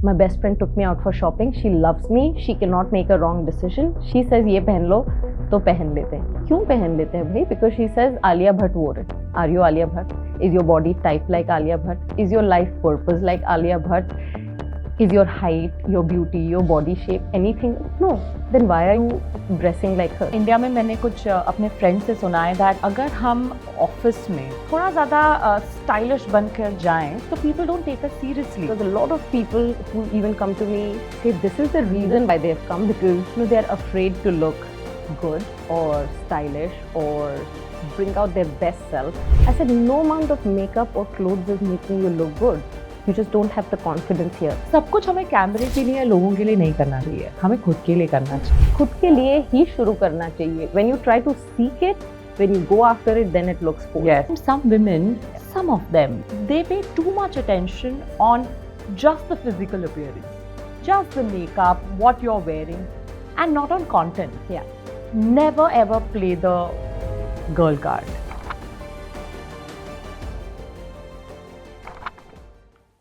My best friend took me out for shopping. She loves me. She cannot make a wrong decision. She says, "ये पहन लो," तो पहन लेते हैं. क्यों पहन लेते हैं भाई? Because she says, "Alia Bhatt wore it." Are you Alia Bhatt? Is your body type like Alia Bhatt? Is your life purpose like Alia Bhatt? Is your height, your beauty, your body shape anything? No. Then why are you dressing like her? India में मैंने कुछ अपने friend से सुना है that अगर हम office में थोड़ा ज़्यादा स्टाइलिश बनकर जाएं तो people don't take us seriously. Because a lot of people who even come to me say this is the reason why they have come, because they are afraid to look good or stylish or bring out their best self. I said no amount of makeup or clothes is making you look good. You just don't have the confidence here. सब कुछ हमें कैमरे के लिए लोगों के लिए नहीं करना चाहिए, हमें खुद के लिए करना चाहिए. खुद के लिए ही शुरू करना चाहिए. When you try to seek it, when you go after it, then it looks forced. Yes. Some women, some of them, they pay too much attention on just the physical appearance, just the makeup, what you're wearing, and not on content. Yeah. Never ever play the girl card.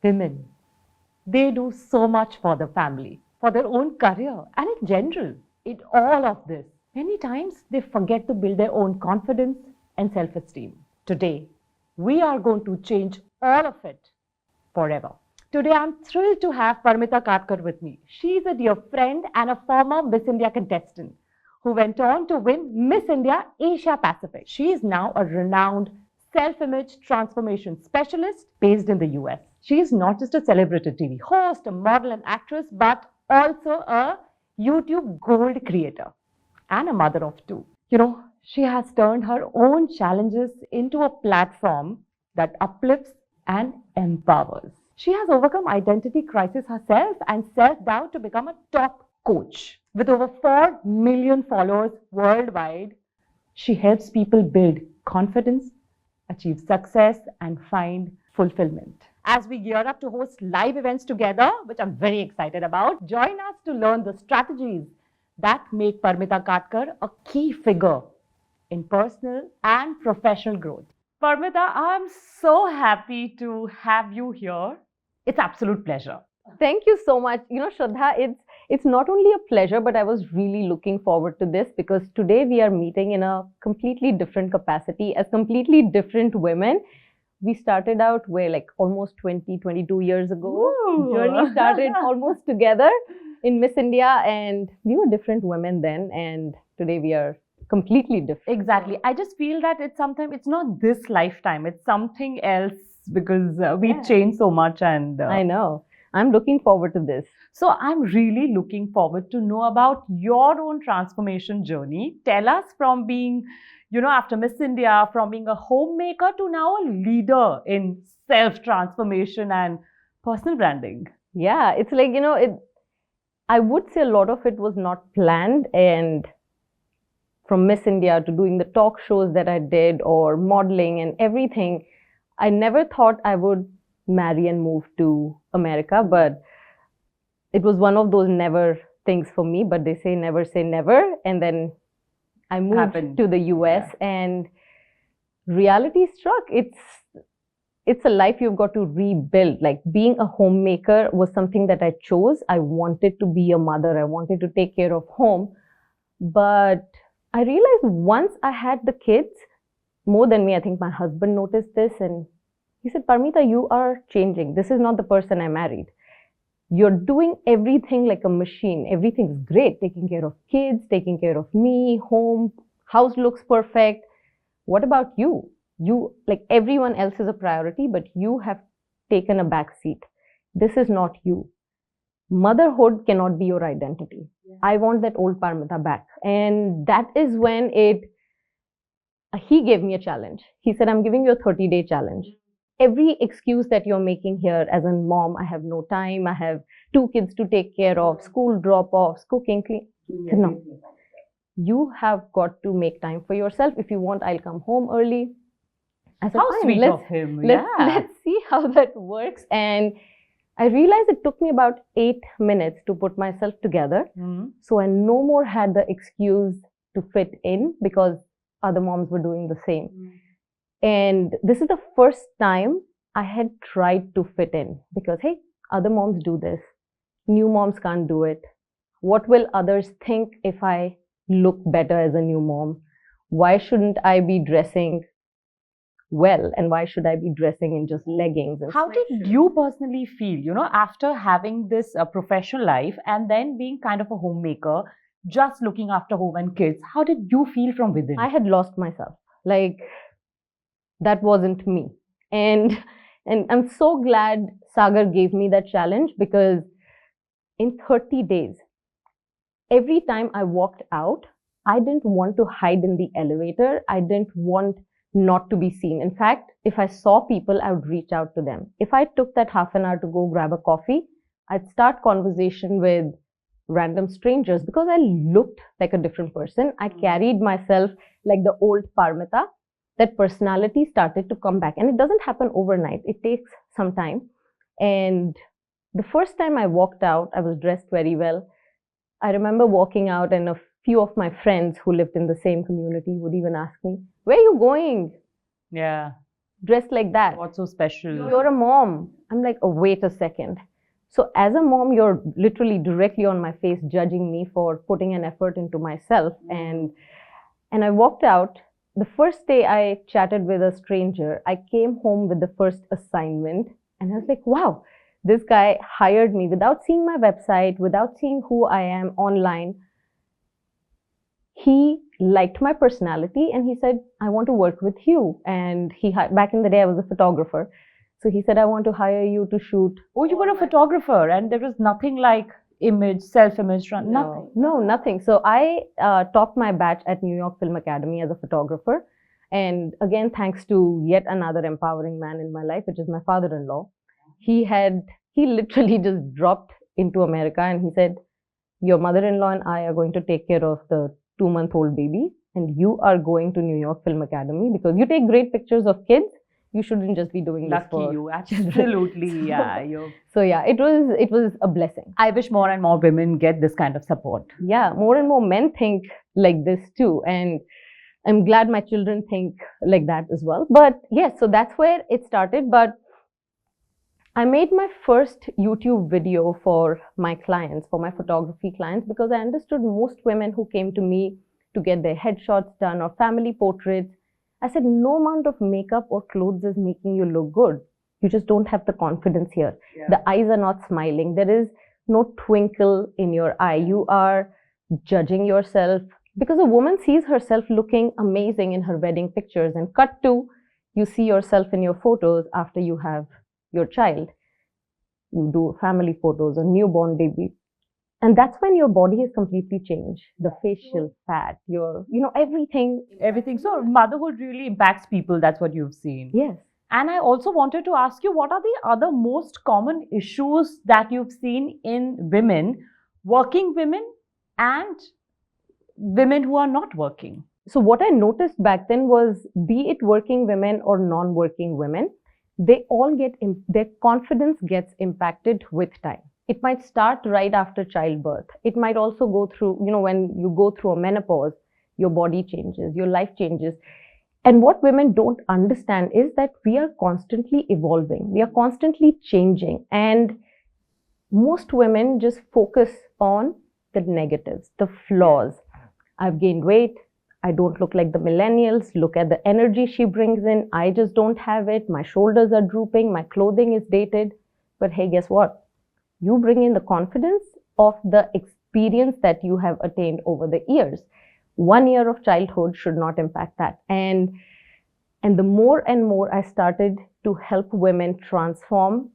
Women, they do so much for the family, for their own career, and in general, in all of this. Many times, they forget to build their own confidence and self-esteem. Today, we are going to change all of it forever. Today, I'm thrilled to have Parmita Katkar with me. She's a dear friend and a former Miss India contestant who went on to win Miss India Asia Pacific. She is now a renowned self-image transformation specialist based in the US. She is not just a celebrity TV host, a model and actress, but also a YouTube gold creator and a mother of two. You know, she has turned her own challenges into a platform that uplifts and empowers. She has overcome identity crisis herself and self-doubt to become a top coach. With over 4 million followers worldwide, she helps people build confidence, achieve success, and find fulfillment. As we gear up to host live events together, which I'm very excited about, join us to learn the strategies that make Parmita Katkar a key figure in personal and professional growth. Parmita, I'm so happy to have you here. It's absolute pleasure. Thank you so much. You know, Shraddha, it's not only a pleasure, but I was really looking forward to this because today we are meeting in a completely different capacity as completely different women. We started out like almost 22 years ago. Ooh. Journey started almost together in Miss India, and we were different women then, and today we are completely different. Exactly. I just feel that it's not this lifetime, it's something else because we've changed so much. And I know. I'm looking forward to this. So I'm really looking forward to know about your own transformation journey. Tell us from being, after Miss India, from being a homemaker to now a leader in self-transformation and personal branding. Yeah, it's like, I would say a lot of it was not planned, and from Miss India to doing the talk shows that I did or modeling and everything, I never thought I would marry and move to America, but it was one of those never things for me, but they say never. And then I moved to the US and reality struck. It's a life you've got to rebuild. Like being a homemaker was something that I chose. I wanted to be a mother. I wanted to take care of home. But I realized once I had the kids, more than me, I think my husband noticed this and he said, "Parmita, you are changing. This is not the person I married. You're doing everything like a machine. Everything's great. Taking care of kids, taking care of me, home, house looks perfect. What about you? You, like everyone else is a priority, but you have taken a back seat. This is not you. Motherhood cannot be your identity. Yeah. I want that old Parmita back." And that is when he gave me a challenge. He said, "I'm giving you a 30-day challenge. Every excuse that you're making here as a mom, I have no time, I have 2 kids to take care of, school drop-offs, cooking, clean." No. You have got to make time for yourself. If you want, I'll come home early. I said, how sweet of him. Let's see how that works. And I realized it took me about 8 minutes to put myself together. So I no more had the excuse to fit in because other moms were doing the same. And this is the first time I had tried to fit in because, hey, other moms do this. new moms can't do it. What will others think if I look better as a new mom? Why shouldn't I be dressing well, and why should I be dressing in just leggings? And How did you personally feel, after having this professional life and then being kind of a homemaker, just looking after home and kids? How did you feel from within? I had lost myself. Like, that wasn't me. And I'm so glad Sagar gave me that challenge, because in 30 days, every time I walked out, I didn't want to hide in the elevator. I didn't want not to be seen. In fact, if I saw people, I would reach out to them. If I took that half an hour to go grab a coffee, I'd start conversation with random strangers, because I looked like a different person. I carried myself like the old Parmita. That personality started to come back. And it doesn't happen overnight. It takes some time. And the first time I walked out, I was dressed very well. I remember walking out, and a few of my friends who lived in the same community would even ask me, "Where are you going? Yeah. Dressed like that? What's so special? You're a mom." I'm like, "Oh, wait a second." So as a mom, you're literally directly on my face judging me for putting an effort into myself. And I walked out. The first day I chatted with a stranger, I came home with the first assignment, and I was like, wow, this guy hired me without seeing my website, without seeing who I am online. He liked my personality, and he said, "I want to work with you." And back in the day, I was a photographer. So he said, "I want to hire you to shoot." Oh, you were a photographer, and there was nothing like self-image, nothing. No, nothing. So I topped my batch at New York Film Academy as a photographer. And again, thanks to yet another empowering man in my life, which is my father-in-law. He literally just dropped into America, and he said, "Your mother-in-law and I are going to take care of the 2-month-old baby, and you are going to New York Film Academy because you take great pictures of kids. You shouldn't just be doing this for..." Lucky you, absolutely. So yeah, it was a blessing. I wish more and more women get this kind of support. Yeah, more and more men think like this too, and I'm glad my children think like that as well. But yes, so that's where it started. But I made my first YouTube video for my clients, for my photography clients, because I understood most women who came to me to get their headshots done or family portraits, I said, no amount of makeup or clothes is making you look good. You just don't have the confidence here. Yeah. The eyes are not smiling. There is no twinkle in your eye. You are judging yourself, because a woman sees herself looking amazing in her wedding pictures, and cut to, you see yourself in your photos after you have your child. You do family photos, a newborn baby. And that's when your body has completely changed. The facial fat, everything. Everything. So motherhood really impacts people. That's what you've seen. Yes. And I also wanted to ask you, what are the other most common issues that you've seen in women, working women and women who are not working? So what I noticed back then was, be it working women or non-working women, they all their confidence gets impacted with time. It might start right after childbirth. It might also go through, when you go through a menopause, your body changes, your life changes. And what women don't understand is that we are constantly evolving. We are constantly changing. And most women just focus on the negatives, the flaws. I've gained weight. I don't look like the millennials. Look at the energy she brings in. I just don't have it. My shoulders are drooping. My clothing is dated. But hey, guess what? You bring in the confidence of the experience that you have attained over the years. 1 year of childhood should not impact that. And the more and more I started to help women transform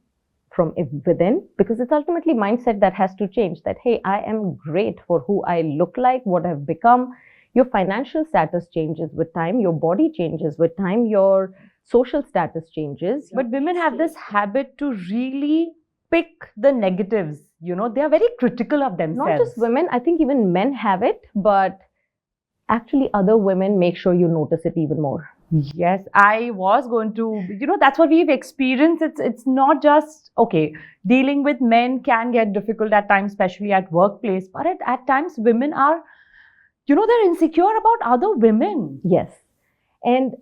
from within, because it's ultimately mindset that has to change. That, hey, I am great for who I look like, what I've become. Your financial status changes with time. Your body changes with time. Your social status changes. But women have this habit to really pick the negatives. They are very critical of themselves. Not just women. I think even men have it. But actually, other women make sure you notice it even more. Yes, I was going to, that's what we've experienced. It's not just, okay, dealing with men can get difficult at times, especially at workplace. But at times, women are, they're insecure about other women. Yes. And,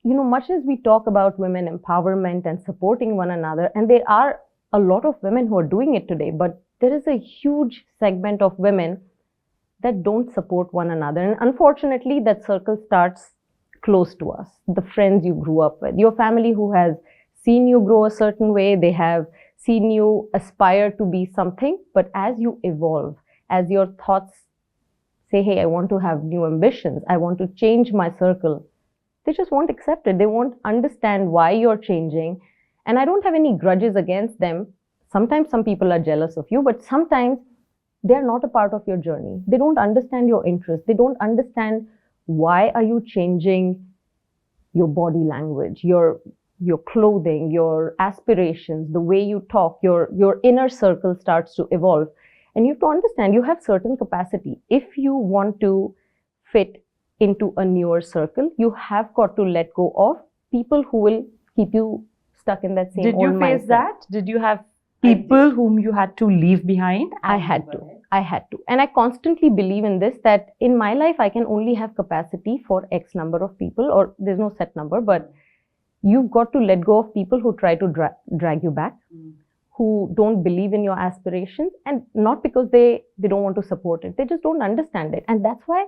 much as we talk about women empowerment and supporting one another, and there are a lot of women who are doing it today, but there is a huge segment of women that don't support one another. And unfortunately, that circle starts close to us. The friends you grew up with, your family who has seen you grow a certain way, they have seen you aspire to be something. But as you evolve, as your thoughts say, hey, I want to have new ambitions, I want to change my circle, they just won't accept it. They won't understand why you're changing. And I don't have any grudges against them. Sometimes some people are jealous of you, but sometimes they're not a part of your journey. They don't understand your interests. They don't understand why are you changing your body language, your clothing, your aspirations, the way you talk, your inner circle starts to evolve. And you have to understand you have certain capacity. If you want to fit into a newer circle, you have got to let go of people who will keep you stuck in that same old mindset. Did you face that? Did you have people whom you had to leave behind? I had to. And I constantly believe in this, that in my life, I can only have capacity for X number of people, or there's no set number, but you've got to let go of people who try to drag you back, who don't believe in your aspirations, and not because they don't want to support it. They just don't understand it. And that's why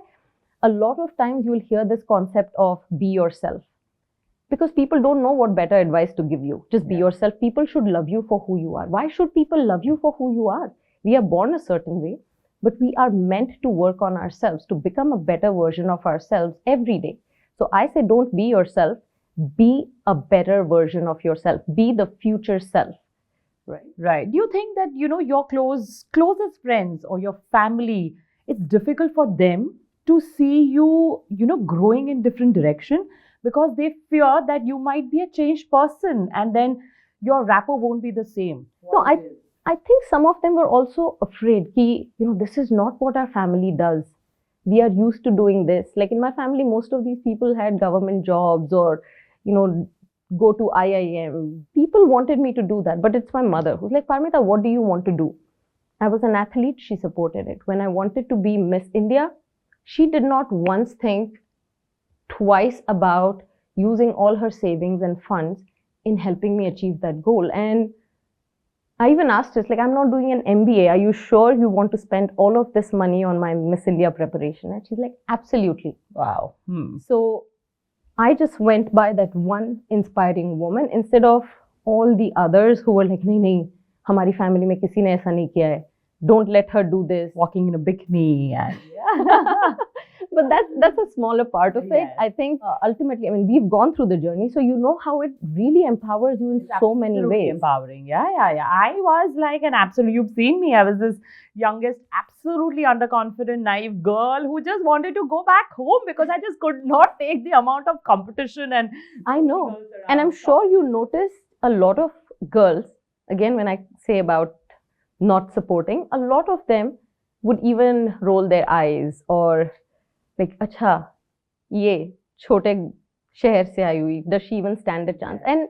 a lot of times you'll hear this concept of be yourself. Because people don't know what better advice to give you. Just be yourself. People should love you for who you are. Why should people love you for who you are? We are born a certain way, but we are meant to work on ourselves, to become a better version of ourselves every day. So I say, don't be yourself. Be a better version of yourself. Be the future self. Right. Do you think that, your closest friends or your family, it's difficult for them to see you, growing in different direction? Because they fear that you might be a changed person and then your rapport won't be the same. No, I think some of them were also afraid that, this is not what our family does. We are used to doing this. Like in my family, most of these people had government jobs or, go to IIM. People wanted me to do that, but it's my mother who's like, Parmita, what do you want to do? I was an athlete, she supported it. When I wanted to be Miss India, she did not once think twice about using all her savings and funds in helping me achieve that goal. And I even asked her, I'm not doing an MBA. Are you sure you want to spend all of this money on my Miss India preparation? And she's like, absolutely. Wow. So I just went by that one inspiring woman instead of all the others who were like, nahi, hamari family mein kisi ne aisa nahi kiya hai. Don't let her do this. Walking in a bikini. And But that's a smaller part of it. I think ultimately, we've gone through the journey, so you know how it really empowers you in so many ways. Empowering. Yeah. I was like an absolute, you've seen me. I was this youngest, absolutely underconfident, naive girl who just wanted to go back home because I just could not take the amount of competition and I know. And I'm sure you notice a lot of girls, again, when I say about not supporting, a lot of them would even roll their eyes or like, acha, ye chote shahar se aayi hui, does she even stand a chance? And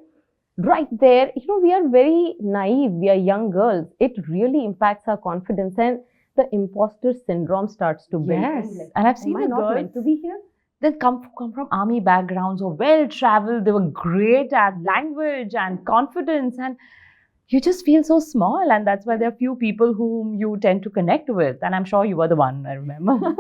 right there, we are very naive, we are young girls. It really impacts our confidence and the imposter syndrome starts to build. Yes, and I've seen the girls meant to be here. They come from army backgrounds or well-traveled, they were great at language and confidence, and you just feel so small, and that's why there are few people whom you tend to connect with. And I'm sure you were the one, I remember.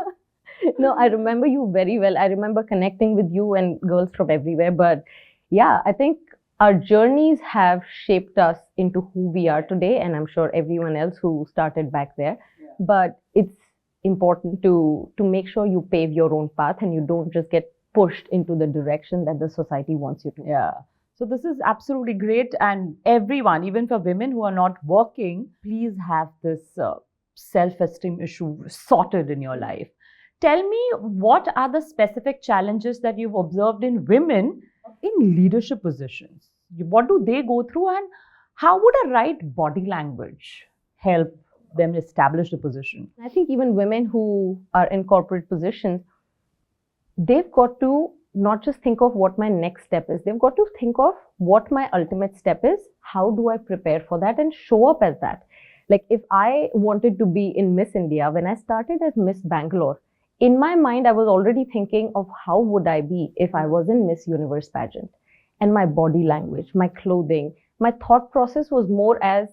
No, I remember you very well. I remember connecting with you and girls from everywhere. But yeah, I think our journeys have shaped us into who we are today. And I'm sure everyone else who started back there. Yeah. But it's important to make sure you pave your own path and you don't just get pushed into the direction that the society wants you to. Yeah. So this is absolutely great. And everyone, even for women who are not working, please have this self-esteem issue sorted in your life. Tell me, what are the specific challenges that you've observed in women in leadership positions? What do they go through, and how would a right body language help them establish a position? I think even women who are in corporate positions, they've got to not just think of what my next step is. They've got to think of what my ultimate step is. How do I prepare for that and show up as that? Like if I wanted to be in Miss India, when I started as Miss Bangalore, in my mind, I was already thinking of how would I be if I was in Miss Universe pageant, and my body language, my clothing, my thought process was more as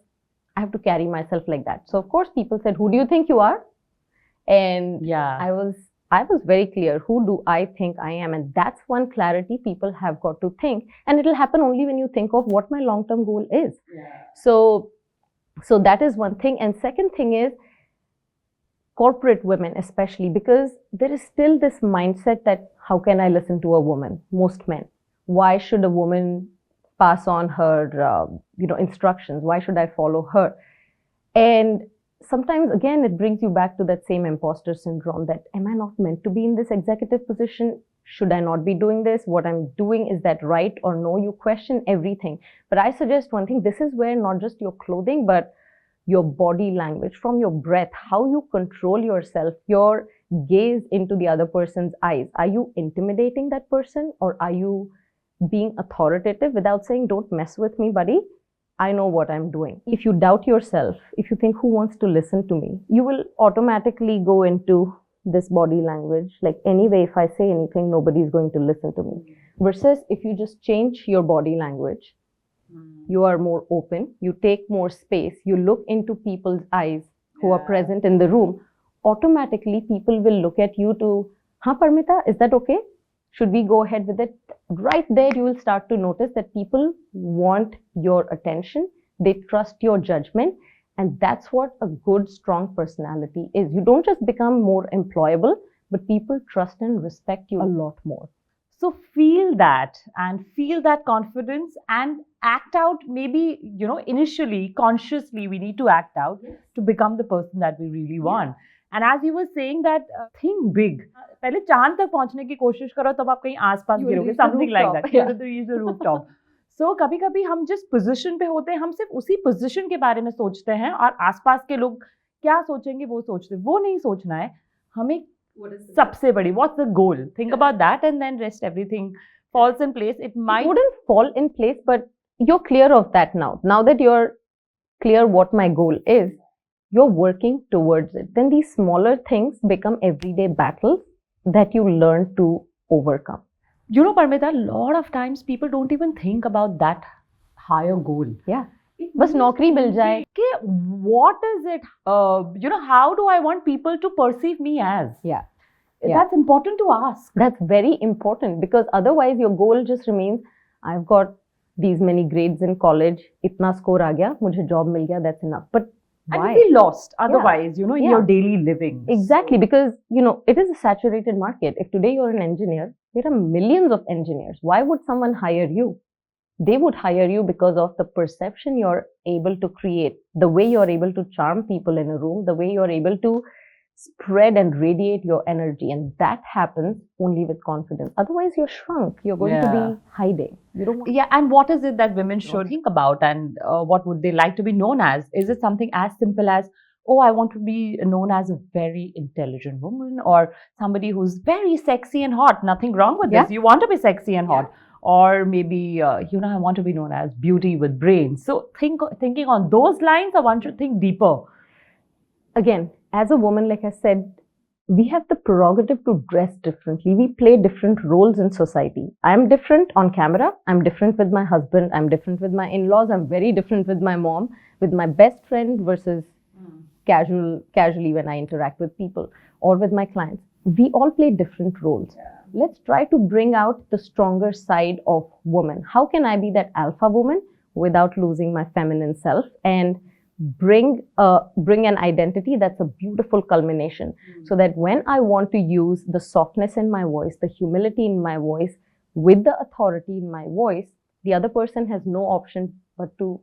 I have to carry myself like that. So of course people said, who do you think you are? And I was very clear, who do I think I am? And that's one clarity people have got to think. And it'll happen only when you think of what my long-term goal is. So that is one thing. And second thing is, corporate women especially, because there is still this mindset that how can I listen to a woman? Most men. Why should a woman pass on her instructions? Why should I follow her? And sometimes again it brings you back to that same imposter syndrome, that am I not meant to be in this executive position? Should I not be doing this? What I'm doing, is that right or no? You question everything. But I suggest one thing, this is where not just your clothing but your body language, from your breath, how you control yourself, your gaze into the other person's eyes. Are you intimidating that person, or are you being authoritative without saying, don't mess with me, buddy? I know what I'm doing. If you doubt yourself, if you think, who wants to listen to me? You will automatically go into this body language. Like, anyway, if I say anything, nobody's going to listen to me. Versus if you just change your body language, you are more open, you take more space, you look into people's eyes who are present in the room, automatically people will look at you to, Parmita, is that okay? Should we go ahead with it? Right there, you will start to notice that people want your attention, they trust your judgment, and that's what a good, strong personality is. You don't just become more employable, but people trust and respect you a lot more. So feel that, and feel that confidence, and act out. Maybe, initially, consciously, we need to act out to become the person that we really want. And as you were saying that, think big. पहले चांद तक पहुंचने की कोशिश करो, तब आप कहीं आसपास गिरोगे, something like that. You have to reach the rooftop. So कभी-कभी हम जिस पोजीशन पे होते हैं, हम सिर्फ उसी पोजीशन के बारे में सोचते हैं, और आसपास के लोग क्या सोचेंगे वो सोचते हैं. वो नहीं सोचना है. हमें सबसे बड़ी, what's the goal? Think about that, and then rest everything falls in place. It wouldn't fall in place, but you're clear of that now. Now that you're clear what my goal is, you're working towards it. Then these smaller things become everyday battles that you learn to overcome. Parmita, a lot of times people don't even think about that higher goal. बस नौकरी मिल जाए. What is it? How do I want people to perceive me as? That's important to ask. That's very important, because otherwise your goal just remains, I've got these many grades in college, itna score aa gaya, mujhe job mil gaya, that's enough. But why? And you'll be lost otherwise, in your daily living. Exactly, because, it is a saturated market. If today you're an engineer, there are millions of engineers. Why would someone hire you? They would hire you because of the perception you're able to create, the way you're able to charm people in a room, the way you're able to spread and radiate your energy. And that happens only with confidence. Otherwise, you're shrunk. You're going to be hiding. You don't want and what is it that women should think about, and what would they like to be known as? Is it something as simple as, oh, I want to be known as a very intelligent woman, or somebody who's very sexy and hot? Nothing wrong with this. You want to be sexy and hot. Or maybe, I want to be known as beauty with brains. So thinking on those lines, or one should think deeper? Again, as a woman, like I said, we have the prerogative to dress differently. We play different roles in society. I'm different on camera. I'm different with my husband. I'm different with my in-laws. I'm very different with my mom, with my best friend versus casually when I interact with people, or with my clients. We all play different roles. Let's try to bring out the stronger side of woman. How can I be that alpha woman without losing my feminine self, and bring an identity that's a beautiful culmination, so that when I want to use the softness in my voice, the humility in my voice, with the authority in my voice, the other person has no option but to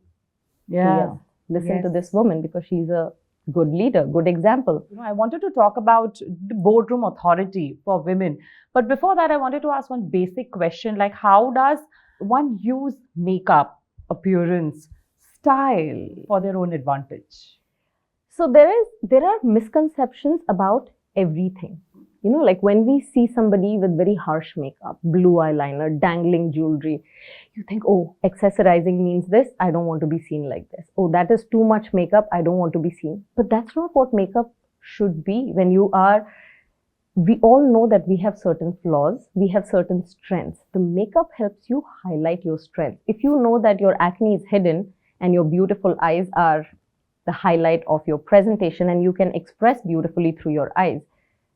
listen to this woman, because she's a good leader, good example. I wanted to talk about the boardroom authority for women. But before that, I wanted to ask one basic question, like, how does one use makeup, appearance, style for their own advantage? So there are misconceptions about everything. Like when we see somebody with very harsh makeup, blue eyeliner, dangling jewelry, you think, oh, accessorizing means this, I don't want to be seen like this. Oh, that is too much makeup, I don't want to be seen. But that's not what makeup should be. We all know that we have certain flaws, we have certain strengths. The makeup helps you highlight your strengths. If you know that your acne is hidden and your beautiful eyes are the highlight of your presentation and you can express beautifully through your eyes,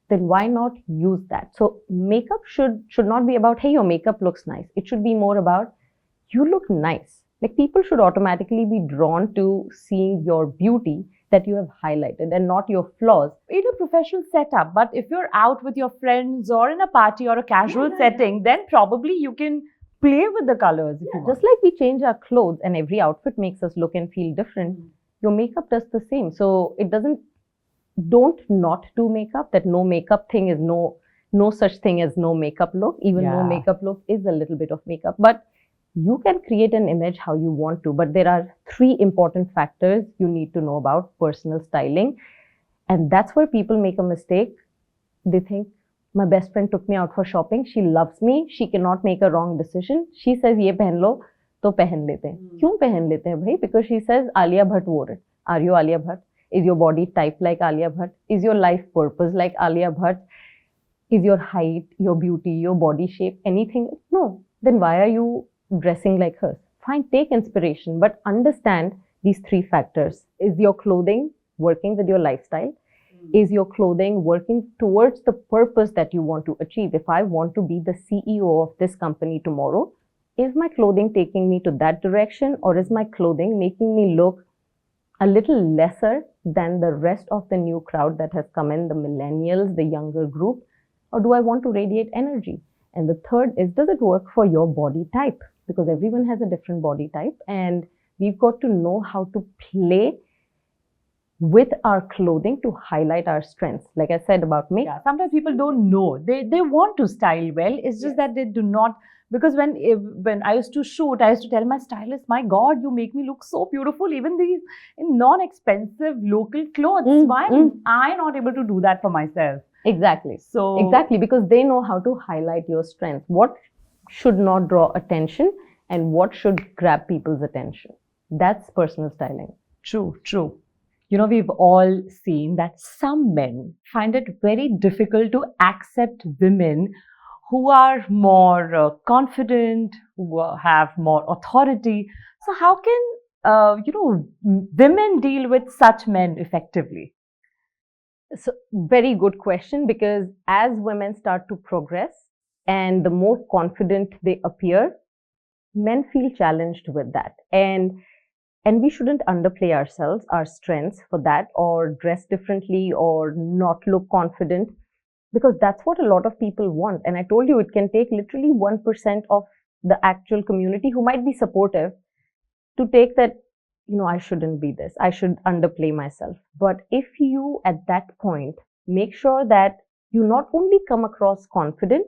then why not use that? So makeup should not be about, hey, your makeup looks nice. It should be more about, you look nice. Like, people should automatically be drawn to seeing your beauty that you have highlighted and not your flaws. In a professional setup, but if you're out with your friends or in a party or a casual setting, then probably you can play with the colors if you want. Just like we change our clothes and every outfit makes us look and feel different, your makeup does the same. So it doesn't, don't not do makeup. That no makeup thing is no such thing as no makeup look. Even no makeup look is a little bit of makeup. But you can create an image how you want to. But there are 3 important factors you need to know about personal styling. And that's where people make a mistake. They think, my best friend took me out for shopping. She loves me. She cannot make a wrong decision. She says, ye pehen lo, to pehen lete hain. Kyun pehen lete hain, bhai? Because she says, Alia Bhatt wore it. Are you Alia Bhatt? Is your body type like Alia Bhatt? Is your life purpose like Alia Bhatt? Is your height, your beauty, your body shape, anything? No. Then why are you dressing like her? Fine, take inspiration, but understand these 3 factors. Is your clothing working with your lifestyle? Is your clothing working towards the purpose that you want to achieve? If I want to be the CEO of this company tomorrow, is my clothing taking me to that direction, or is my clothing making me look a little lesser than the rest of the new crowd that has come in, the millennials, the younger group? Or do I want to radiate energy? And the third is, does it work for your body type? Because everyone has a different body type, and we've got to know how to play with our clothing to highlight our strengths. Like I said about makeup. Yeah, sometimes people don't know. They want to style well. It's just that they do not. Because when I used to shoot, I used to tell my stylist, my God, you make me look so beautiful, even these in non-expensive local clothes. Why am I not able to do that for myself? Exactly. So exactly, because they know how to highlight your strengths. What should not draw attention and what should grab people's attention. That's personal styling. True, true. You know, we've all seen that some men find it very difficult to accept women who are more confident, who have more authority. So how can, women deal with such men effectively? So, very good question, because as women start to progress and the more confident they appear, men feel challenged with that. And we shouldn't underplay ourselves, our strengths for that, or dress differently or not look confident, because that's what a lot of people want. And I told you, it can take literally 1% of the actual community who might be supportive to take that, I shouldn't be this. I should underplay myself. But if you, at that point, make sure that you not only come across confident,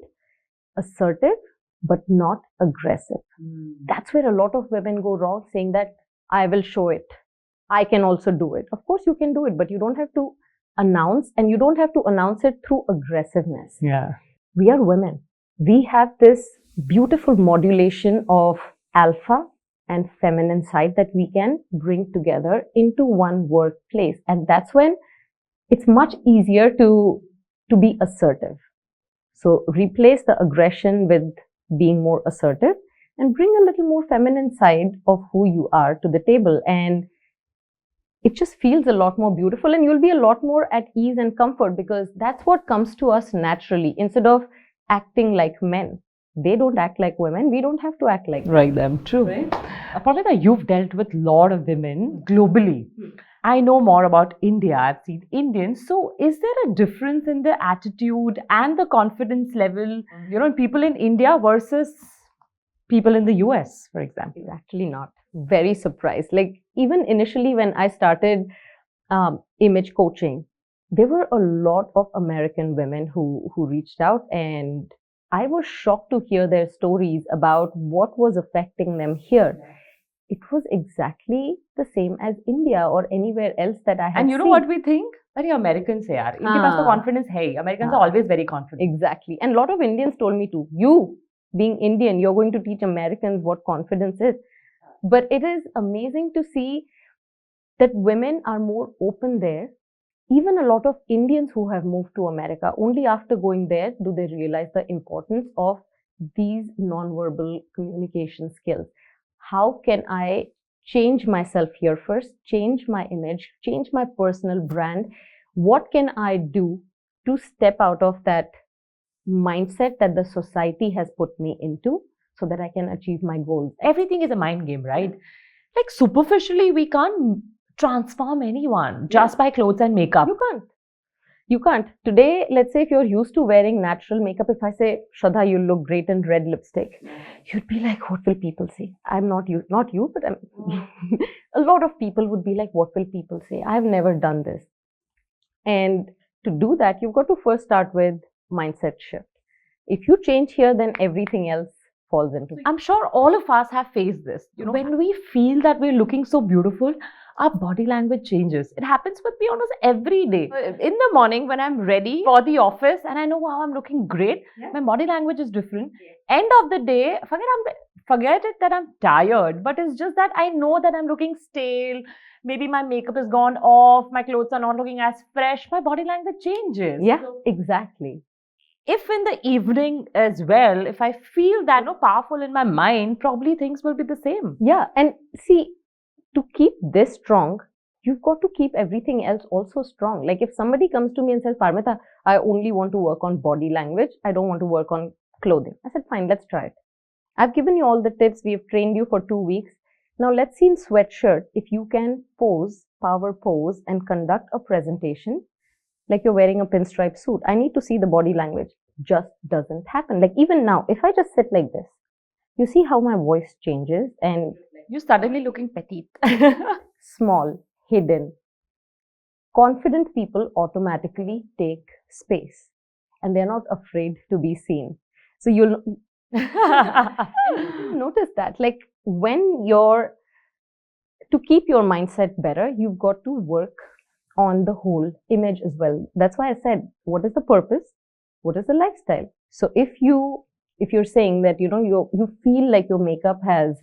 assertive, but not aggressive. That's where a lot of women go wrong, saying that I will show it. I can also do it. Of course, you can do it, but you don't have to announce, and you don't have to announce it through aggressiveness. Yeah. We are women. We have this beautiful modulation of alpha and feminine side that we can bring together into one workplace. And that's when it's much easier to be assertive. So replace the aggression with being more assertive and bring a little more feminine side of who you are to the table. And it just feels a lot more beautiful, and you'll be a lot more at ease and comfort, because that's what comes to us naturally. Instead of acting like men, they don't act like women. We don't have to act like them. True. Right? Parmita, you've dealt with a lot of women globally. I know more about India. I've seen Indians. So is there a difference in the attitude and the confidence level, in people in India versus people in the US, for example? Actually not. Very surprised. Like, even initially when I started image coaching, there were a lot of American women who reached out, and I was shocked to hear their stories about what was affecting them here. It was exactly the same as India or anywhere else that I had And you know seen. what we think? Very Americans say, yaar. Inke paas to confidence hai. Americans are always very confident. Exactly. And a lot of Indians told me too, you being Indian, you're going to teach Americans what confidence is. But it is amazing to see that women are more open there. Even a lot of Indians who have moved to America, only after going there do they realize the importance of these nonverbal communication skills. How can I change myself here first, change my image, change my personal brand. What can I do to step out of that mindset that the society has put me into so that I can achieve my goals? Everything is a mind game, right? Like superficially, we can't transform anyone just by clothes and makeup. You can't. Today, let's say if you're used to wearing natural makeup, if I say, Shraddha, you look great in red lipstick, you'd be like, what will people say? I'm not you, but a lot of people would be like, what will people say? I've never done this. And to do that, you've got to first start with mindset shift. If you change here, then everything else falls into. I'm sure all of us have faced this. When we feel that we're looking so beautiful, our body language changes. It happens with me almost every day. In the morning when I'm ready for the office and I know, wow, I'm looking great, my body language is different. End of the day, forget it that I'm tired, but it's just that I know that I'm looking stale. Maybe my makeup is gone off, my clothes are not looking as fresh, my body language changes. Yeah, exactly. If in the evening as well, if I feel that powerful in my mind, probably things will be the same. Yeah, and see, to keep this strong, you've got to keep everything else also strong. Like if somebody comes to me and says, Parmita, I only want to work on body language, I don't want to work on clothing. I said, fine, let's try it. I've given you all the tips, we've trained you for 2 weeks. Now let's see in sweatshirt if you can pose, power pose and conduct a presentation like you're wearing a pinstripe suit. I need to see the body language. Just doesn't happen. Like even now, if I just sit like this, you see how my voice changes and you're suddenly looking petite. Small, hidden. Confident people automatically take space and they're not afraid to be seen. So you'll notice that, like when to keep your mindset better, you've got to work on the whole image as well. That's why I said, what is the purpose? What is the lifestyle? So if you're saying that, you feel like your makeup has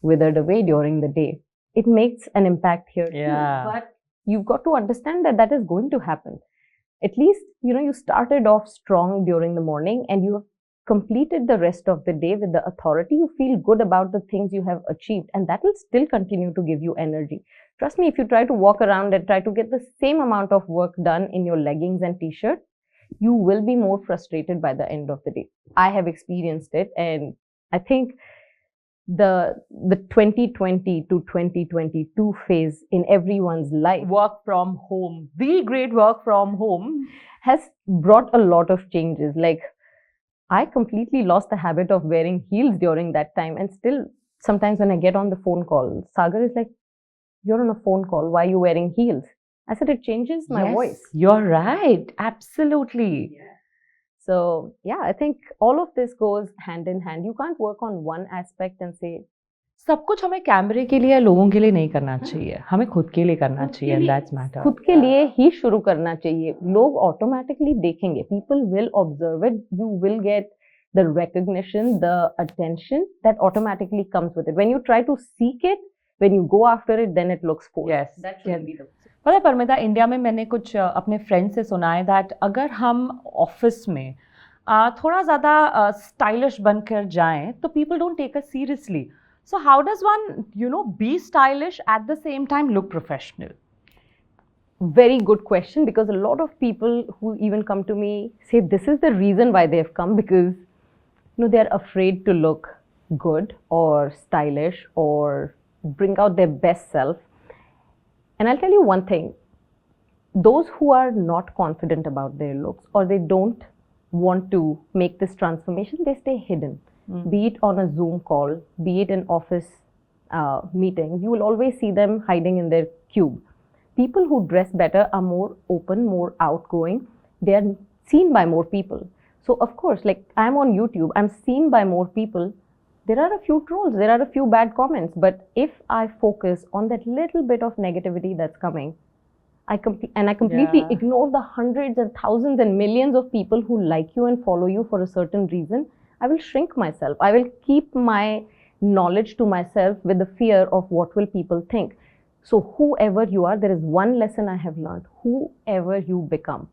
withered away during the day, it makes an impact here too. But you've got to understand that that is going to happen. At least, you started off strong during the morning and you have completed the rest of the day with the authority. You feel good about the things you have achieved and that will still continue to give you energy. Trust me, if you try to walk around and try to get the same amount of work done in your leggings and t-shirt, you will be more frustrated by the end of the day. I have experienced it, and I think the 2020 to 2022 phase in everyone's life, work from home, the great work from home, has brought a lot of changes. Like I completely lost the habit of wearing heels during that time, and still sometimes when I get on the phone call, Sagar is like, you're on a phone call, why are you wearing heels? I said, it changes my voice. You're right. Absolutely. Yeah. So, yeah, I think all of this goes hand in hand. You can't work on one aspect and say, सब कुछ हमें कैमरे के लिए या लोगों के लिए नहीं करना चाहिए, हमें खुद के लिए करना चाहिए, and that's matter. खुद के लिए ही शुरू करना चाहिए. लोग automatically देखेंगे. People will observe it. You will get the recognition, the attention that automatically comes with it. When you try to seek it, when you go after it, then it looks forced. Yes. That should be the. पता है Paramita, India में मैंने कुछ अपने friend से सुना है that अगर हम ऑफिस में थोड़ा ज़्यादा स्टाइलिश बनकर जाएं तो people don't take us seriously. So how does one be stylish at the same time look professional? Very good question, because a lot of people who even come to me say this is the reason why they have come, because they're afraid to look good or stylish or bring out their best self. And I'll tell you one thing, those who are not confident about their looks or they don't want to make this transformation, they stay hidden. Be it on a Zoom call, be it in office meetings, you will always see them hiding in their cube. People who dress better are more open, more outgoing. They are seen by more people. So of course, like I'm on YouTube, I'm seen by more people. There are a few trolls, there are a few bad comments, but if I focus on that little bit of negativity that's coming, I completely ignore the hundreds and thousands and millions of people who like you and follow you for a certain reason, I will shrink myself. I will keep my knowledge to myself with the fear of what will people think. So whoever you are, there is one lesson I have learned. Whoever you become,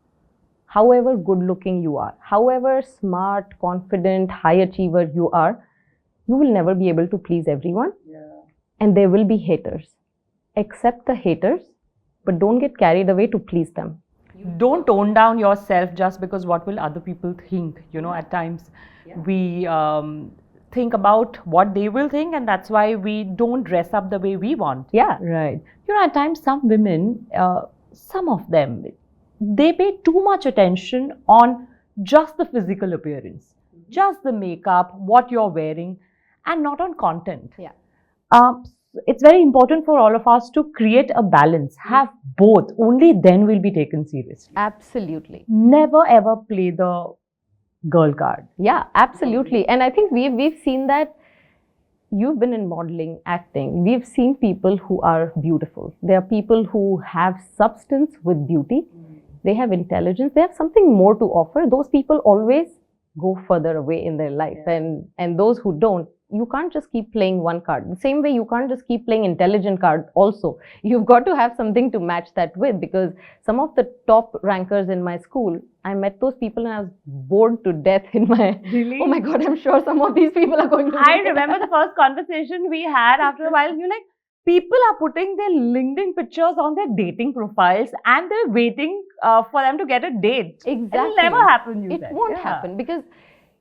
however good looking you are, however smart, confident, high achiever you are, you will never be able to please everyone. and there will be haters. Accept the haters, but don't get carried away to please them. Don't tone down yourself just because what will other people think. You know, at times we think about what they will think, and that's why we don't dress up the way we want. Yeah. Right. You know, at times some women, some of them, they pay too much attention on just the physical appearance, just the makeup, what you're wearing, and not on content. Yeah. It's very important for all of us to create a balance, have both. Only then we'll be taken seriously. Absolutely. Never ever play the girl card. Yeah, absolutely. And I think we've seen that. You've been in modeling, acting. We've seen people who are beautiful. There are people who have substance with beauty. They have intelligence. They have something more to offer. Those people always go further away in their life. And those who don't, you can't just keep playing one card. The same way you can't just keep playing intelligent card also. You've got to have something to match that with, because some of the top rankers in my school, I met those people and I was bored to death in my... Really? Oh my God, I'm sure some of these people are going to... I remember the first conversation we had. After a while, you're like, people are putting their LinkedIn pictures on their dating profiles and they're waiting for them to get a date. Exactly. It'll never happen, you It said. won't happen, because,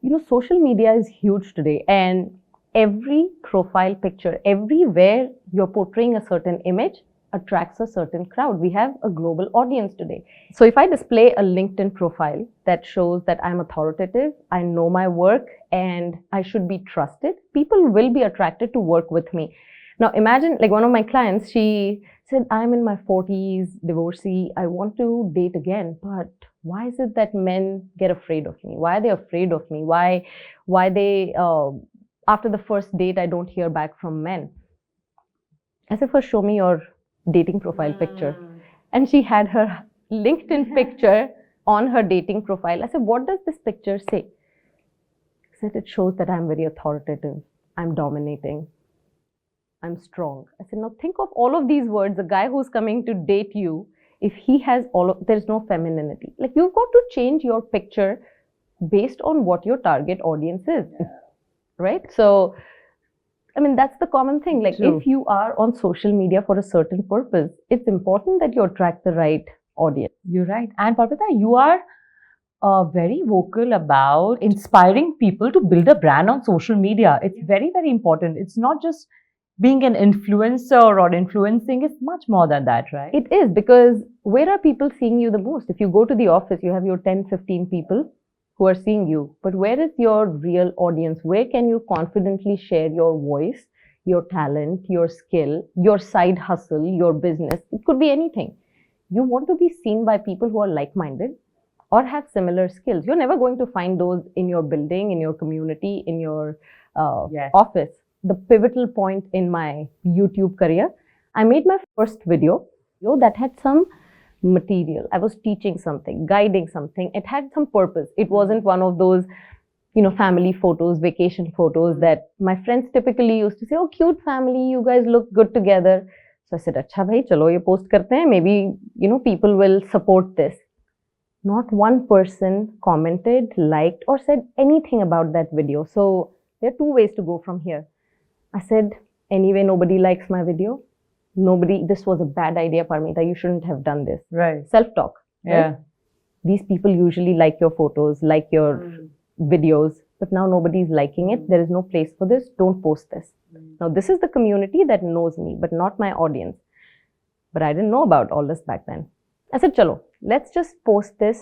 you know, social media is huge today, and every profile picture, everywhere you're portraying a certain image, attracts a certain crowd. We have a global audience today. So if I display a LinkedIn profile that shows that I'm authoritative, I know my work, and I should be trusted, people will be attracted to work with me. Now imagine, like one of my clients, she said, I'm in my 40s, divorcee, I want to date again, but why is it that men get afraid of me? Why are they afraid of me? Why they, after the first date, I don't hear back from men? I said, first show me your dating profile picture. And she had her LinkedIn picture on her dating profile. I said, what does this picture say? She said, it shows that I'm very authoritative, I'm dominating, I'm strong. I said, now think of all of these words. A guy who's coming to date you, if he has there's no femininity. Like, you've got to change your picture based on what your target audience is. Yeah. Right? So, I mean, that's the common thing. Like, True. if you are on social media for a certain purpose, it's important that you attract the right audience. You're right. And Parmita, you are very vocal about inspiring people to build a brand on social media. It's very, very important. It's not just being an influencer or influencing, is much more than that, right? It is, because where are people seeing you the most? If you go to the office, you have your 10, 15 people who are seeing you. But where is your real audience? Where can you confidently share your voice, your talent, your skill, your side hustle, your business? It could be anything. You want to be seen by people who are like-minded or have similar skills. You're never going to find those in your building, in your community, in your office. The pivotal point in my YouTube career, I made my first video that had some material. I was teaching something, guiding something. It had some purpose. It wasn't one of those, you know, family photos, vacation photos that my friends typically used to say, oh, cute family, you guys look good together. So I said, acha bhai, chalo ye post karte hain. Maybe, you know, people will support this. Not one person commented, liked, or said anything about that video. So there are two ways to go from here. I said, anyway, nobody likes my video. This was a bad idea, Parmita. You shouldn't have done this. Right. Self-talk. Yeah. Right? These people usually like your photos, like your videos, but now nobody's liking it. There is no place for this. Don't post this. Now, this is the community that knows me, but not my audience. But I didn't know about all this back then. I said, chalo, let's just post this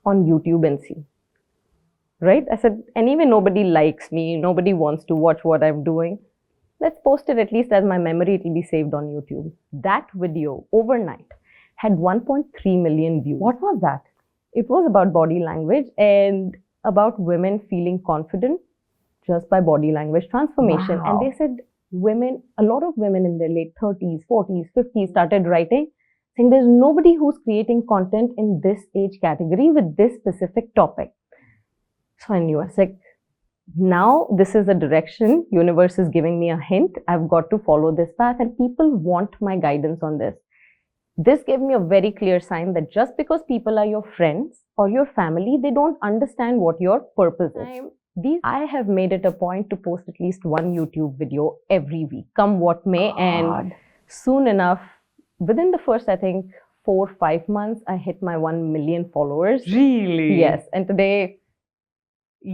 on YouTube and see. Right? I said, anyway, nobody likes me. Nobody wants to watch what I'm doing. Let's post it, at least as my memory. It will be saved on YouTube. That video overnight had 1.3 million views. What was that? It was about body language and about women feeling confident just by body language transformation. Wow. And they said a lot of women in their late 30s, 40s, 50s started writing, saying there's nobody who's creating content in this age category with this specific topic. So I knew, I was like, now this is the direction. Universe is giving me a hint. I've got to follow this path, and people want my guidance on this. This gave me a very clear sign that just because people are your friends or your family, they don't understand what your purpose is. I have made it a point to post at least one YouTube video every week, come what may. And soon enough, within the first, I think, 4 or 5 months, I hit my 1 million followers. Really? Yes. And today,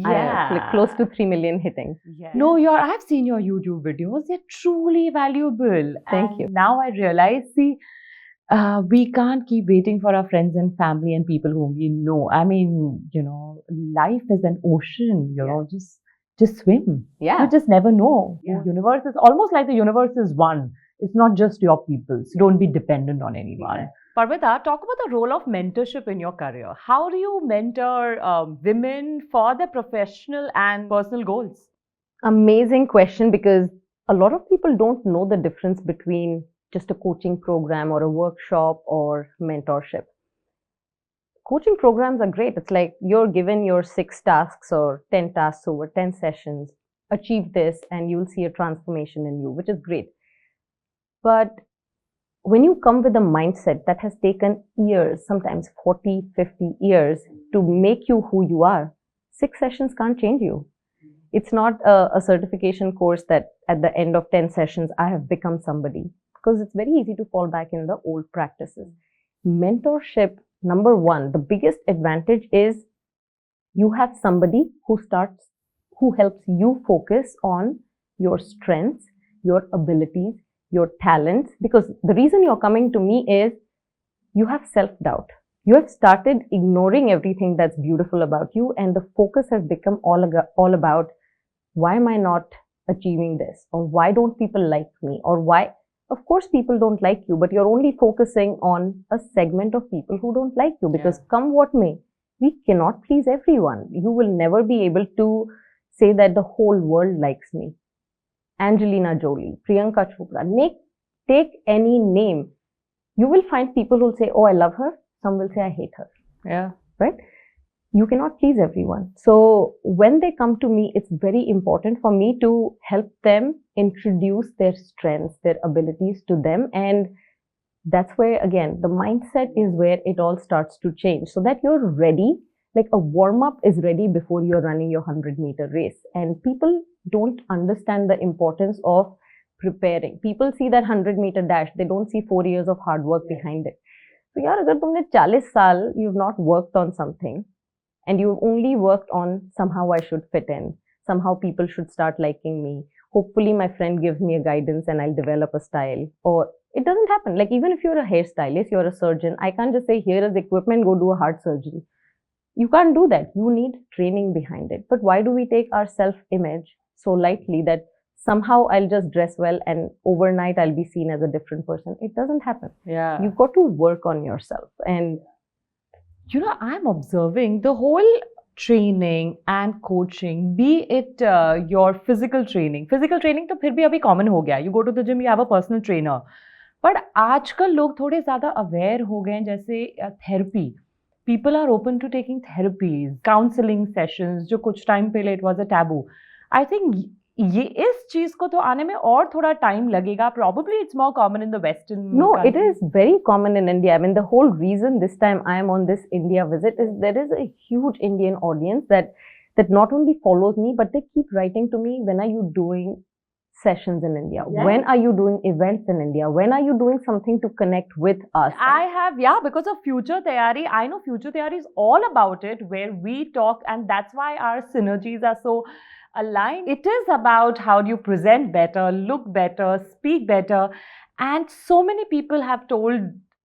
I am like close to 3 million hitting. Yeah. No, I've seen your YouTube videos. They're truly valuable. Thank you. Now I realize, we can't keep waiting for our friends and family and people whom we know. I mean, life is an ocean, just swim. Yeah. You just never know. Yeah. The universe is almost like the universe is one. It's not just your people. So don't be dependent on anyone. Yeah. Parmita, talk about the role of mentorship in your career. How do you mentor women for their professional and personal goals? Amazing question, because a lot of people don't know the difference between just a coaching program or a workshop or mentorship. Coaching programs are great. It's like you're given your 6 tasks or 10 tasks over 10 sessions, achieve this and you'll see a transformation in you, which is great. But when you come with a mindset that has taken years, sometimes 40, 50 years to make you who you are, 6 sessions can't change you. It's not a certification course that at the end of 10 sessions, I have become somebody. Because it's very easy to fall back in the old practices. Mentorship, number one, the biggest advantage is you have somebody who helps you focus on your strengths, your abilities, your talents. Because the reason you're coming to me is you have self-doubt. You have started ignoring everything that's beautiful about you, and the focus has become all about, why am I not achieving this? Or why don't people like me? Or why? Of course, people don't like you, but you're only focusing on a segment of people who don't like you, because come what may, we cannot please everyone. You will never be able to say that the whole world likes me. Angelina Jolie, Priyanka Chopra, take any name. You will find people who will say, oh, I love her. Some will say, I hate her. Yeah. Right? You cannot please everyone. So when they come to me, it's very important for me to help them introduce their strengths, their abilities to them. And that's where, again, the mindset is where it all starts to change, so that you're ready. Like a warm-up is ready before you're running your 100-meter race. And people don't understand the importance of preparing. People see that 100-meter dash. They don't see 4 years of hard work behind it. So, yaar, agar tumne 40 saal, you've not worked on something, and you've only worked on somehow I should fit in, somehow people should start liking me, hopefully my friend gives me a guidance and I'll develop a style, or it doesn't happen. Like even if you're a hairstylist, you're a surgeon, I can't just say, here is equipment, go do a heart surgery. You can't do that. You need training behind it. But why do we take our self-image so lightly that somehow I'll just dress well and overnight I'll be seen as a different person? It doesn't happen. Yeah. You've got to work on yourself. And I'm observing the whole training and coaching, be it your physical training to फिर भी अभी common हो गया. You go to the gym, you have a personal trainer. But आजकल लोग थोड़े ज़्यादा aware हो गए हैं, जैसे therapy. People are open to taking therapies, counseling sessions, जो कुछ time पहले it was a taboo. I think इस चीज को तो आने में और थोड़ा टाइम लगेगा. Probably it's more common in the Western countries. It is very common in India. I mean, the whole reason this time I am on this India visit is there is a huge Indian audience that not only follows me, but they keep writing to me, when are you doing sessions in India? Yes. When are you doing events in India? When are you doing something to connect with us? I have, because of Future Tayari. I know Future Tayari is all about it, where we talk, and that's why our synergies are so aligned. It is about how do you present better, look better, speak better. And so many people have told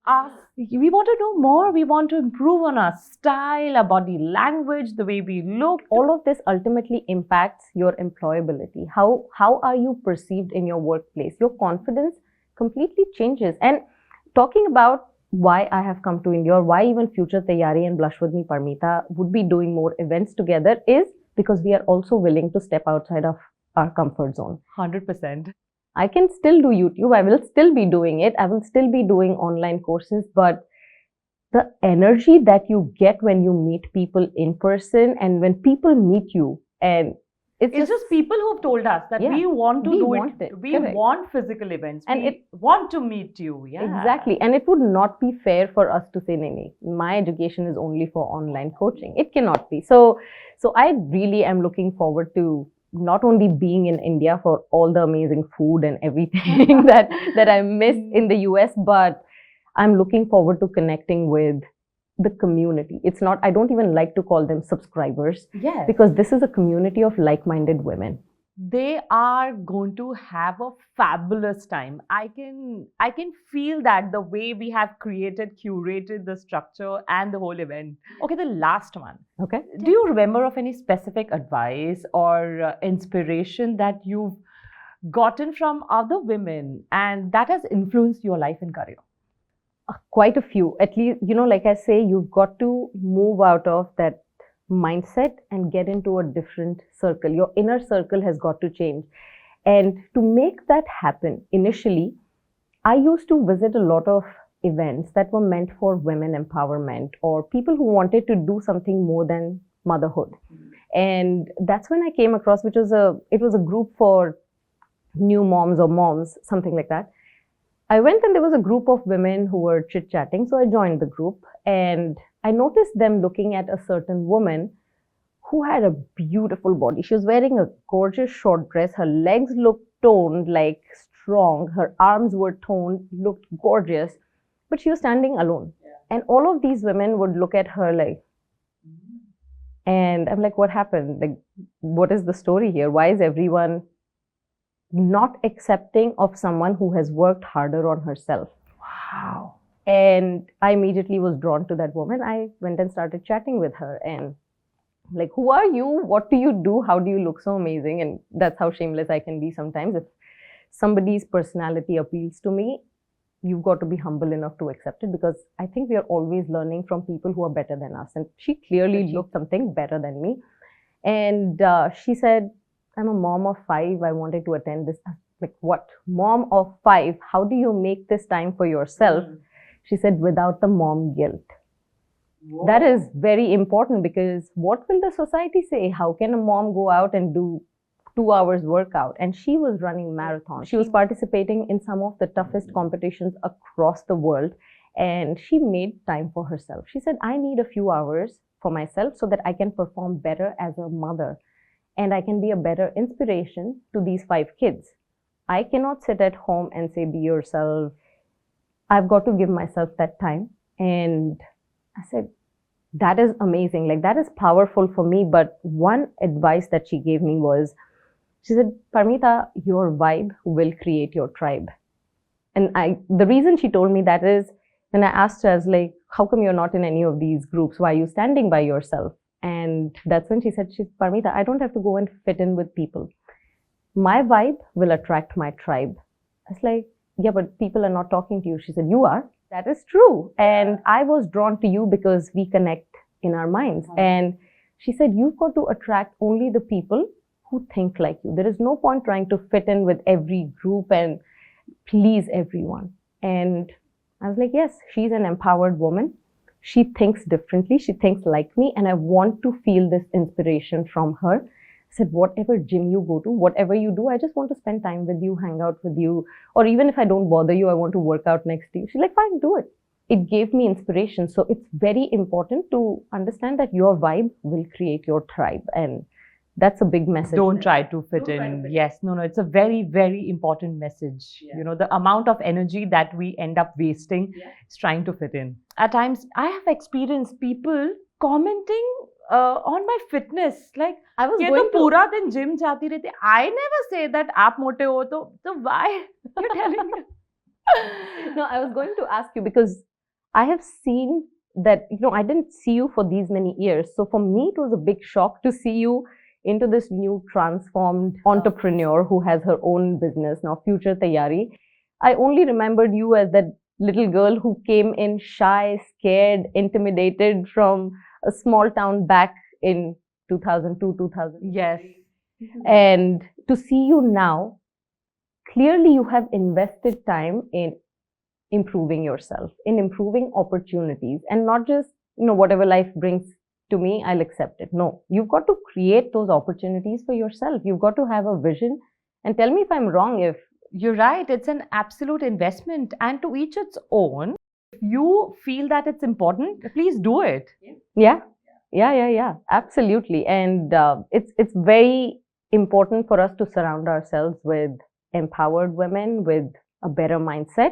us, we want to do more, we want to improve on our style, our body language, the way we look. All of this ultimately impacts your employability. How are you perceived in your workplace? Your confidence completely changes. And talking about why I have come to India, or why even Future Tayari and Blush With me-Parmita would be doing more events together, is because we are also willing to step outside of our comfort zone. 100%. I can still do YouTube. I will still be doing it. I will still be doing online courses. But the energy that you get when you meet people in person, and when people meet you, and It's just people who have told us that we want to do it. We want physical events. And we want to meet you. Yeah. Exactly. And it would not be fair for us to say, nee, my education is only for online coaching. It cannot be. So I really am looking forward to not only being in India for all the amazing food and everything that I miss in the US, but I'm looking forward to connecting with the community. It's not, I don't even like to call them subscribers, because this is a community of like-minded women. They are going to have a fabulous time. I can feel that the way we have curated the structure and the whole event. Okay, the last one. Okay. Do you remember of any specific advice or inspiration that you've gotten from other women and that has influenced your life and career? Quite a few. At least, like I say, you've got to move out of that mindset and get into a different circle. Your inner circle has got to change. And to make that happen, initially, I used to visit a lot of events that were meant for women empowerment or people who wanted to do something more than motherhood. And that's when I came across, it was a group for new moms or moms, something like that. I went and there was a group of women who were chit-chatting. So I joined the group and I noticed them looking at a certain woman who had a beautiful body. She was wearing a gorgeous short dress. Her legs looked toned, like strong. Her arms were toned, looked gorgeous. But she was standing alone. And all of these women would look at her like, and I'm like, what happened? Like, what is the story here? Why is everyone not accepting of someone who has worked harder on herself? Wow. And I immediately was drawn to that woman. I went and started chatting with her and like, who are you? What do you do? How do you look so amazing? And that's how shameless I can be sometimes. If somebody's personality appeals to me, you've got to be humble enough to accept it, because I think we are always learning from people who are better than us. And she clearly looked something better than me. And she said, I'm a mom of 5. I wanted to attend this. Like, what? Mom of 5? How do you make this time for yourself? She said, without the mom guilt. Whoa. That is very important, because what will the society say? How can a mom go out and do 2 hours workout? And she was running marathons. She was participating in some of the toughest competitions across the world. And she made time for herself. She said, I need a few hours for myself so that I can perform better as a mother. And I can be a better inspiration to these 5 kids. I cannot sit at home and say, be yourself. I've got to give myself that time. And I said, that is amazing. Like, that is powerful for me. But one advice that she gave me was, she said, Parmita, your vibe will create your tribe. And the reason she told me that is, when I asked her, I was like, how come you're not in any of these groups? Why are you standing by yourself? And that's when she said, Parmita, I don't have to go and fit in with people. My vibe will attract my tribe. I was like, yeah, but people are not talking to you. She said, you are. That is true. And I was drawn to you because we connect in our minds. And she said, you've got to attract only the people who think like you. There is no point trying to fit in with every group and please everyone. And I was like, yes, she's an empowered woman. She thinks differently. She thinks like me. And I want to feel this inspiration from her. I said, whatever gym you go to, whatever you do, I just want to spend time with you, hang out with you. Or even if I don't bother you, I want to work out next to you. She's like, fine, do it. It gave me inspiration. So it's very important to understand that your vibe will create your tribe. And that's a big message. Don't try to fit in. Yes. No, it's a very, very important message. Yeah. You know, the amount of energy that we end up wasting is trying to fit in. At times, I have experienced people commenting on my fitness. Like, I was going to पूरा दिन gym जाती रहती. I never say that आप मोटे हो तो why you're telling me? No, I was going to ask you because I have seen that, I didn't see you for these many years. So for me, it was a big shock to see you into this new transformed entrepreneur who has her own business now, Future Taiyari. I only remembered you as that little girl who came in shy, scared, intimidated from a small town back in 2002, 2000. Yes. And to see you now, clearly you have invested time in improving yourself, in improving opportunities, and not just, whatever life brings to me, I'll accept it. No, you've got to create those opportunities for yourself. You've got to have a vision. And tell me if I'm wrong. If you're right, it's an absolute investment, and to each its own. If you feel that it's important, please do it. Yeah, absolutely. And it's very important for us to surround ourselves with empowered women with a better mindset,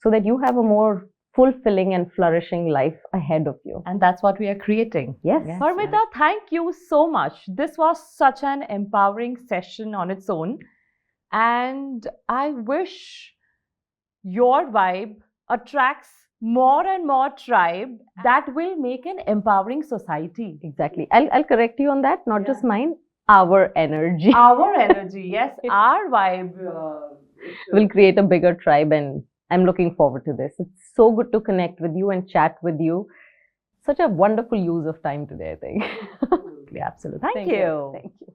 so that you have a more fulfilling and flourishing life ahead of you. And that's what we are creating. Yes. Parmita, thank you so much. This was such an empowering session on its own. And I wish your vibe attracts more and more tribe that will make an empowering society. Exactly. I'll correct you on that, not just mine, our energy. Our energy, yes. Our vibe will create a bigger tribe, and I'm looking forward to this. It's so good to connect with you and chat with you. Such a wonderful use of time today, I think. Absolutely. Thank you. Thank you.